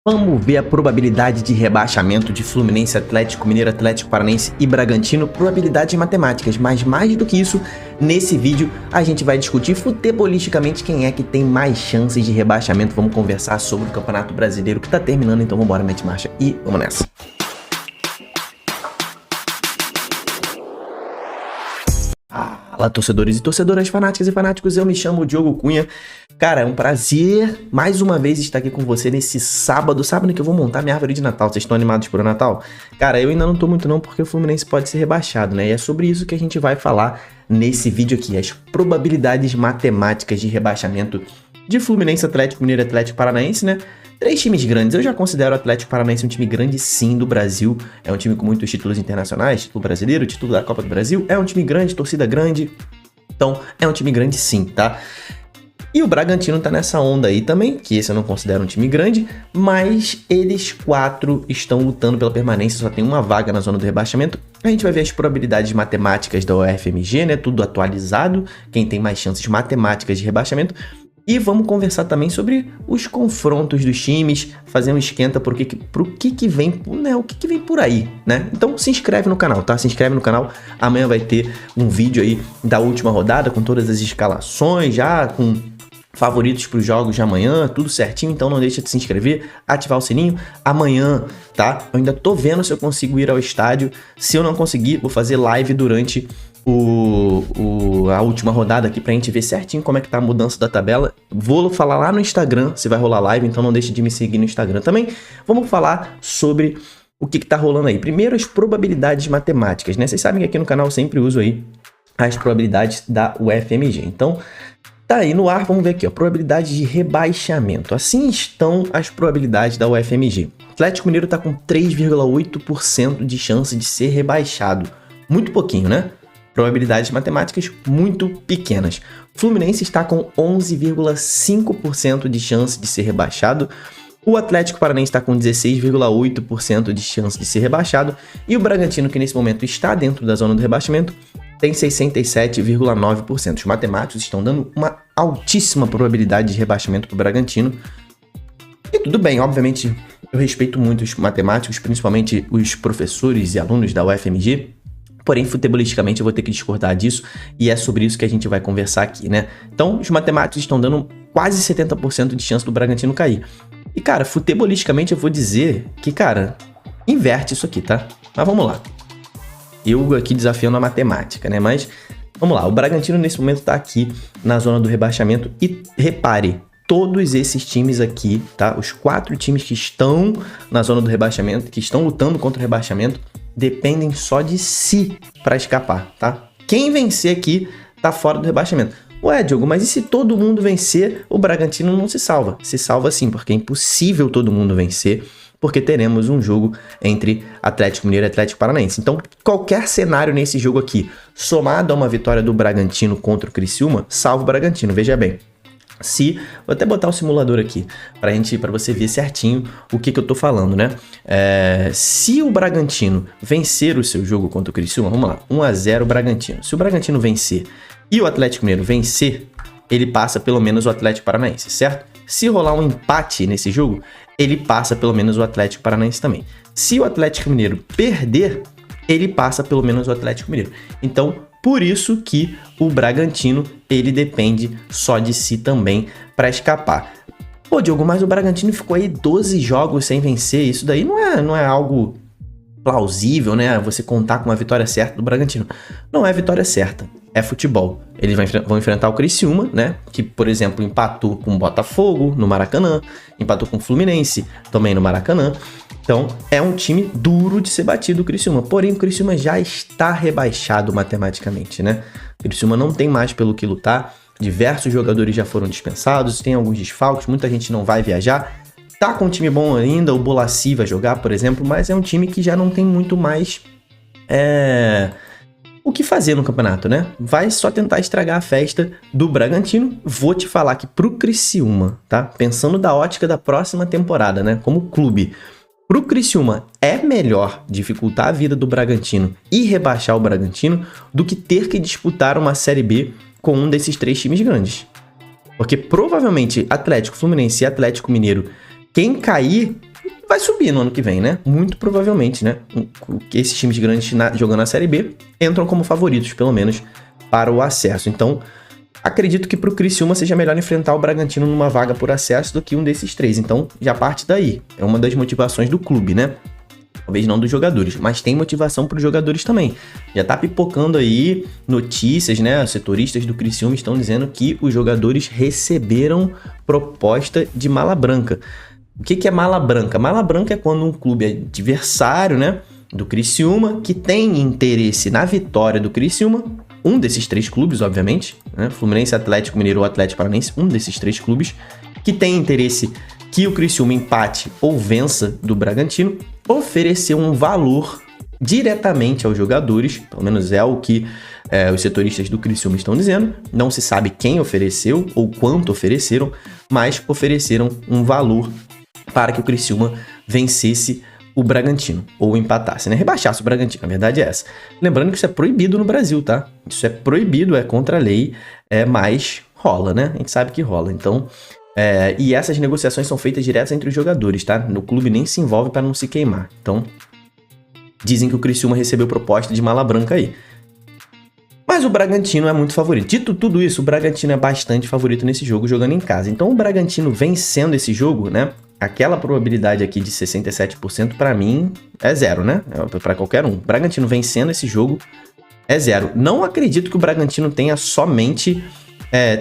Vamos ver a probabilidade de rebaixamento de Fluminense, Atlético Mineiro, Atlético Paranaense e Bragantino, probabilidades matemáticas, mas mais do que isso, nesse vídeo a gente vai discutir futebolisticamente quem é que tem mais chances de rebaixamento. Vamos conversar sobre o Campeonato Brasileiro que tá terminando, então vamos embora, mete marcha e vamos nessa. Fala, torcedores e torcedoras, fanáticas e fanáticos, eu me chamo Diogo Cunha. Cara, é um prazer mais uma vez estar aqui com você nesse sábado que eu vou montar minha árvore de Natal. Vocês estão animados pro Natal? Cara, eu ainda não tô muito não, porque o Fluminense pode ser rebaixado, né? E é sobre isso que a gente vai falar nesse vídeo aqui, as probabilidades matemáticas de rebaixamento de Fluminense, Atlético Mineiro e Atlético Paranaense, né? Três times grandes. Eu já considero o Atlético Paranaense um time grande, sim, do Brasil. É um time com muitos títulos internacionais, título brasileiro, título da Copa do Brasil. É um time grande, torcida grande. Então, é um time grande, sim, tá? E o Bragantino tá nessa onda aí também, que esse eu não considero um time grande, mas eles quatro estão lutando pela permanência, só tem uma vaga na zona do rebaixamento. A gente vai ver as probabilidades matemáticas da UFMG, né? Tudo atualizado, quem tem mais chances matemáticas de rebaixamento. E vamos conversar também sobre os confrontos dos times, fazer um esquenta pro que vem, né? O que vem por aí, né? Então se inscreve no canal, tá? Se inscreve no canal. Amanhã vai ter um vídeo aí da última rodada com todas as escalações, já com favoritos para os jogos de amanhã, tudo certinho. Então não deixa de se inscrever, ativar o sininho. Amanhã, tá? Eu ainda tô vendo se eu consigo ir ao estádio. Se eu não conseguir, vou fazer live durante a última rodada aqui pra gente ver certinho como é que tá a mudança da tabela. Vou falar lá no Instagram se vai rolar live, então não deixe de me seguir no Instagram também. Vamos falar sobre o que tá rolando aí. Primeiro, as probabilidades matemáticas, né? Vocês sabem que aqui no canal eu sempre uso aí as probabilidades da UFMG. Então, tá aí no ar, vamos ver aqui, ó, probabilidade de rebaixamento. Assim estão as probabilidades da UFMG. Atlético Mineiro tá com 3,8% de chance de ser rebaixado. Muito pouquinho, né? Probabilidades matemáticas muito pequenas. Fluminense está com 11,5% de chance de ser rebaixado. O Atlético Paranaense está com 16,8% de chance de ser rebaixado. E o Bragantino, que nesse momento está dentro da zona do rebaixamento, tem 67,9%. Os matemáticos estão dando uma altíssima probabilidade de rebaixamento para o Bragantino. E tudo bem, obviamente, eu respeito muito os matemáticos, principalmente os professores e alunos da UFMG. Porém, futebolisticamente, eu vou ter que discordar disso e é sobre isso que a gente vai conversar aqui, né? Então, os matemáticos estão dando quase 70% de chance do Bragantino cair. E, cara, futebolisticamente eu vou dizer que, cara, inverte isso aqui, tá? Mas vamos lá. Eu aqui desafiando a matemática, né? Mas, vamos lá. O Bragantino, nesse momento, tá aqui na zona do rebaixamento e, repare, todos esses times aqui, tá? Os 4 times que estão na zona do rebaixamento, que estão lutando contra o rebaixamento, dependem só de si para escapar, tá? Quem vencer aqui tá fora do rebaixamento. Ué, Diogo, mas e se todo mundo vencer, o Bragantino não se salva? Se salva sim, porque é impossível todo mundo vencer, porque teremos um jogo entre Atlético Mineiro e Atlético Paranaense. Então, qualquer cenário nesse jogo aqui, somado a uma vitória do Bragantino contra o Criciúma, salva o Bragantino, veja bem. Vou até botar o simulador aqui para você ver certinho o que eu tô falando, né? Se o Bragantino vencer o seu jogo contra o Criciúma, vamos lá, 1-0 Bragantino. Se o Bragantino vencer e o Atlético Mineiro vencer, ele passa pelo menos o Atlético Paranaense, certo? Se rolar um empate nesse jogo, ele passa pelo menos o Atlético Paranaense também. Se o Atlético Mineiro perder, ele passa pelo menos o Atlético Mineiro. Então, por isso que o Bragantino, ele depende só de si também para escapar. Pô, Diogo, mas o Bragantino ficou aí 12 jogos sem vencer, isso daí não é algo plausível, né? Você contar com uma vitória certa do Bragantino. Não é vitória certa, é futebol. Eles vão enfrentar o Criciúma, né? Que, por exemplo, empatou com o Botafogo no Maracanã, empatou com o Fluminense também no Maracanã. Então, é um time duro de ser batido o Criciúma. Porém, o Criciúma já está rebaixado matematicamente, né? O Criciúma não tem mais pelo que lutar. Diversos jogadores já foram dispensados, tem alguns desfalques, muita gente não vai viajar. Tá com um time bom ainda, o Bolaci vai jogar, por exemplo, mas é um time que já não tem muito mais o que fazer no campeonato, né? Vai só tentar estragar a festa do Bragantino. Vou te falar que pro Criciúma, tá? Pensando da ótica da próxima temporada, né? Como clube, pro Criciúma é melhor dificultar a vida do Bragantino e rebaixar o Bragantino do que ter que disputar uma Série B com um desses 3 times grandes. Porque provavelmente Atlético, Fluminense e Atlético Mineiro, quem cair vai subir no ano que vem, né? Muito provavelmente, né? Esses times grandes jogando a Série B entram como favoritos, pelo menos, para o acesso. Então, acredito que para o Criciúma seja melhor enfrentar o Bragantino numa vaga por acesso do que um desses três. Então, já parte daí. É uma das motivações do clube, né? Talvez não dos jogadores, mas tem motivação para os jogadores também. Já tá pipocando aí notícias, né? Os setoristas do Criciúma estão dizendo que os jogadores receberam proposta de mala branca. O que é mala branca? Mala branca é quando um clube adversário, né, do Criciúma, que tem interesse na vitória do Criciúma, um desses três clubes, obviamente, né, Fluminense, Atlético Mineiro ou Atlético Paranaense, um desses três clubes, que tem interesse que o Criciúma empate ou vença do Bragantino, oferecer um valor diretamente aos jogadores, pelo menos é o que os setoristas do Criciúma estão dizendo. Não se sabe quem ofereceu ou quanto ofereceram, mas ofereceram um valor para que o Criciúma vencesse o Bragantino, ou empatasse, né? Rebaixasse o Bragantino, a verdade é essa. Lembrando que isso é proibido no Brasil, tá? Isso é proibido, é contra a lei, mas rola, né? A gente sabe que rola, então... e essas negociações são feitas diretas entre os jogadores, tá? No clube nem se envolve para não se queimar. Então, dizem que o Criciúma recebeu proposta de mala branca aí. Mas o Bragantino é muito favorito. Dito tudo isso, o Bragantino é bastante favorito nesse jogo, jogando em casa. Então, o Bragantino vencendo esse jogo, né? Aquela probabilidade aqui de 67% para mim é zero, né? Para qualquer um. O Bragantino vencendo esse jogo é zero. Não acredito que o Bragantino tenha somente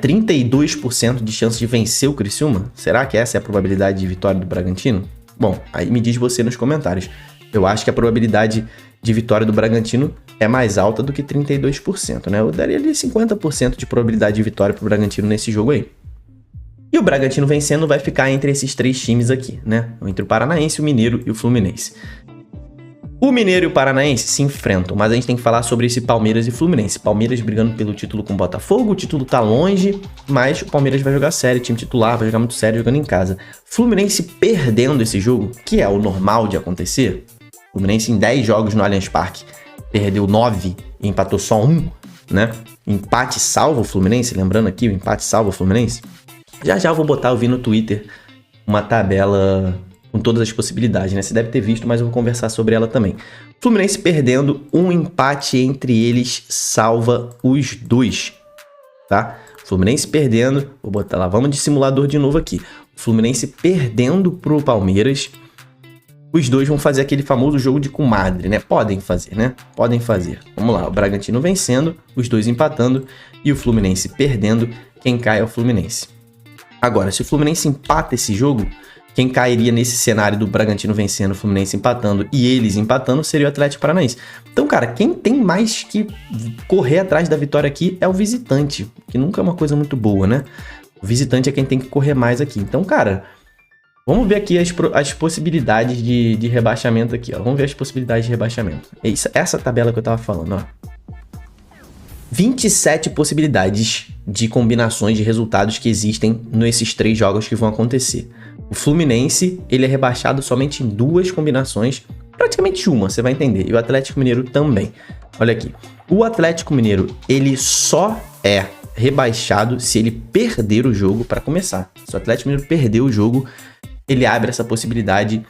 32% de chance de vencer o Criciúma. Será que essa é a probabilidade de vitória do Bragantino? Bom, aí me diz você nos comentários. Eu acho que a probabilidade de vitória do Bragantino é mais alta do que 32%, né? Eu daria ali 50% de probabilidade de vitória pro Bragantino nesse jogo aí. E o Bragantino vencendo vai ficar entre esses três times aqui, né? Entre o Paranaense, o Mineiro e o Fluminense. O Mineiro e o Paranaense se enfrentam, mas a gente tem que falar sobre esse Palmeiras e Fluminense. Palmeiras brigando pelo título com o Botafogo, o título tá longe, mas o Palmeiras vai jogar sério, time titular, vai jogar muito sério jogando em casa. Fluminense perdendo esse jogo, que é o normal de acontecer. Fluminense em 10 jogos no Allianz Parque perdeu 9 e empatou só 1, né? Empate salva o Fluminense, lembrando aqui, o empate salva o Fluminense. Já eu vou botar, eu vi no Twitter uma tabela com todas as possibilidades, né? Você deve ter visto, mas eu vou conversar sobre ela também. Fluminense perdendo, um empate entre eles salva os dois, tá? Fluminense perdendo, vou botar lá, vamos de simulador de novo aqui. Fluminense perdendo pro Palmeiras, os dois vão fazer aquele famoso jogo de comadre, né? Podem fazer, né? Podem fazer. Vamos lá, o Bragantino vencendo, os dois empatando e o Fluminense perdendo, quem cai é o Fluminense. Agora, se o Fluminense empata esse jogo, quem cairia nesse cenário do Bragantino vencendo, o Fluminense empatando e eles empatando seria o Atlético Paranaense. Então, cara, quem tem mais que correr atrás da vitória aqui é o visitante, que nunca é uma coisa muito boa, né? O visitante é quem tem que correr mais aqui. Então, cara, vamos ver aqui as possibilidades de rebaixamento aqui, ó. Vamos ver as possibilidades de rebaixamento. É isso, essa tabela que eu tava falando, ó. 27 possibilidades de combinações de resultados que existem nesses três jogos que vão acontecer. O Fluminense, ele é rebaixado somente em 2 combinações, praticamente uma, você vai entender. E o Atlético Mineiro também. Olha aqui, o Atlético Mineiro, ele só é rebaixado se ele perder o jogo para começar. Se o Atlético Mineiro perder o jogo, ele abre essa possibilidade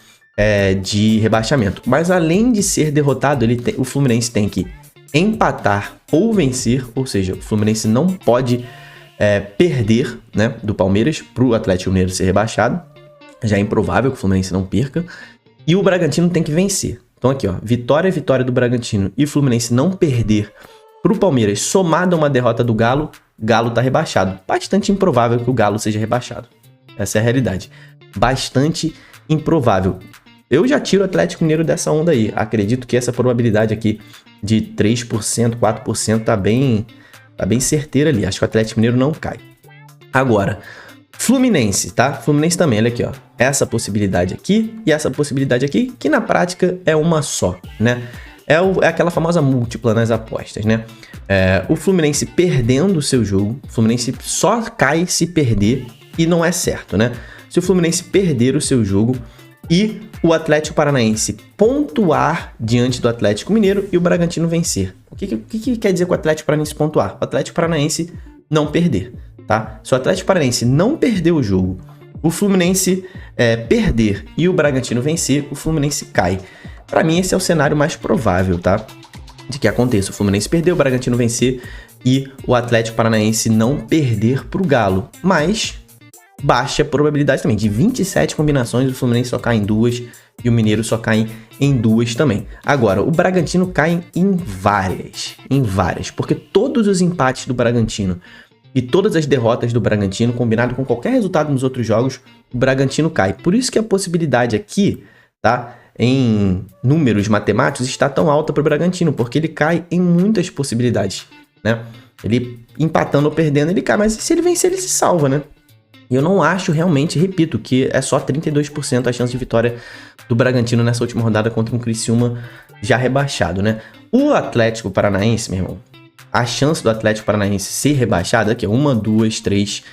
de rebaixamento. Mas além de ser derrotado, o Fluminense tem que empatar ou vencer, ou seja, o Fluminense não pode perder, né, do Palmeiras para o Atlético Mineiro ser rebaixado. Já é improvável que o Fluminense não perca. E o Bragantino tem que vencer. Então aqui, ó, vitória do Bragantino e o Fluminense não perder para o Palmeiras, somado a uma derrota do Galo, Galo tá rebaixado. Bastante improvável que o Galo seja rebaixado. Essa é a realidade. Bastante improvável. Eu já tiro o Atlético Mineiro dessa onda aí. Acredito que essa probabilidade aqui de 3%, 4% tá bem certeira ali. Acho que o Atlético Mineiro não cai. Agora, Fluminense, tá? Fluminense também, olha aqui, ó. Essa possibilidade aqui e essa possibilidade aqui, que na prática é uma só, né? É aquela famosa múltipla nas apostas, né? O Fluminense perdendo o seu jogo, o Fluminense só cai se perder e não é certo, né? Se o Fluminense perder o seu jogo e o Atlético Paranaense pontuar diante do Atlético Mineiro e o Bragantino vencer. O que quer dizer com o Atlético Paranaense pontuar? O Atlético Paranaense não perder, tá? Se o Atlético Paranaense não perder o jogo o Fluminense perder e o Bragantino vencer, o Fluminense cai. Pra mim, esse é o cenário mais provável, tá? De que aconteça. O Fluminense perder, o Bragantino vencer e o Atlético Paranaense não perder pro Galo. Mas baixa probabilidade também. De 27 combinações, o Fluminense só cai em 2 e o Mineiro só cai em 2 também. Agora, o Bragantino cai em várias. Porque todos os empates do Bragantino e todas as derrotas do Bragantino, combinado com qualquer resultado nos outros jogos, o Bragantino cai. Por isso que a possibilidade aqui, tá? Em números matemáticos, está tão alta para o Bragantino, porque ele cai em muitas possibilidades, né? Ele empatando ou perdendo, ele cai, mas se ele vencer, ele se salva, né? E eu não acho realmente, repito, que é só 32% a chance de vitória do Bragantino nessa última rodada contra um Criciúma já rebaixado, né? O Atlético Paranaense, meu irmão, a chance do Atlético Paranaense ser rebaixado aqui é 1, 2, 3,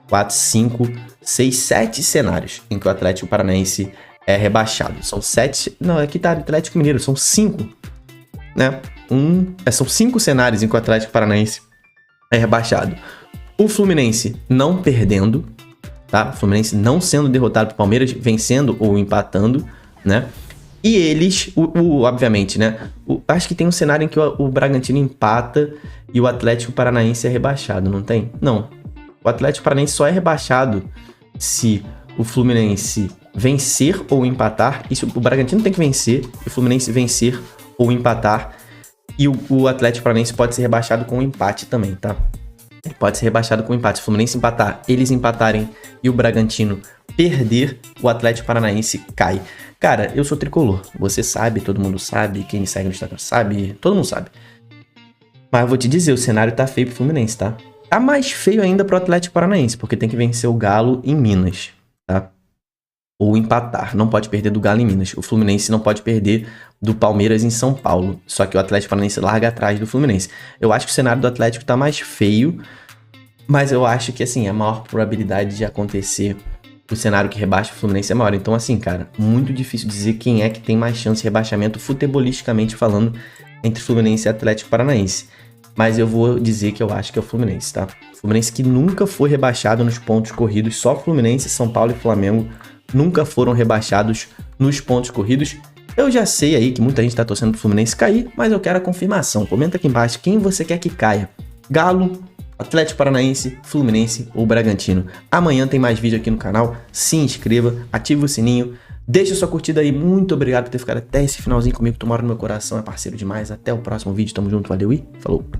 4, 5, 6, 7 cenários em que o Atlético Paranaense é rebaixado. São 7... Não, aqui tá Atlético Mineiro, são 5, né? São 5 cenários em que o Atlético Paranaense é rebaixado. O Fluminense não perdendo, tá? O Fluminense não sendo derrotado pro Palmeiras, vencendo ou empatando, né? E eles, obviamente, né? Acho que tem um cenário em que o Bragantino empata e o Atlético Paranaense é rebaixado, não tem? Não. O Atlético Paranaense só é rebaixado se o Fluminense vencer ou empatar. Isso, o Bragantino tem que vencer, o Fluminense vencer ou empatar. E o Atlético Paranaense pode ser rebaixado com um empate também, tá? Ele pode ser rebaixado com empate. Se o Fluminense empatar, eles empatarem e o Bragantino perder, o Atlético Paranaense cai. Cara, eu sou tricolor. Você sabe, todo mundo sabe, quem me segue no Instagram sabe, todo mundo sabe. Mas eu vou te dizer, o cenário tá feio pro Fluminense, tá? Tá mais feio ainda pro Atlético Paranaense, porque tem que vencer o Galo em Minas, tá? Ou empatar. Não pode perder do Galo em Minas. O Fluminense não pode perder do Palmeiras em São Paulo. Só que o Atlético Paranaense larga atrás do Fluminense. Eu acho que o cenário do Atlético tá mais feio, mas eu acho que, assim, a maior probabilidade de acontecer o cenário que rebaixa o Fluminense é maior. Então, assim, cara, muito difícil dizer quem é que tem mais chance de rebaixamento futebolisticamente falando entre Fluminense e Atlético Paranaense. Mas eu vou dizer que eu acho que é o Fluminense, tá? O Fluminense que nunca foi rebaixado nos pontos corridos, só Fluminense, São Paulo e Flamengo nunca foram rebaixados nos pontos corridos. Eu já sei aí que muita gente tá torcendo pro Fluminense cair, mas eu quero a confirmação. Comenta aqui embaixo quem você quer que caia. Galo, Atlético Paranaense, Fluminense ou Bragantino. Amanhã tem mais vídeo aqui no canal. Se inscreva, ative o sininho, deixa sua curtida aí. Muito obrigado por ter ficado até esse finalzinho comigo. Tu mora no meu coração, é parceiro demais. Até o próximo vídeo. Tamo junto, valeu e falou!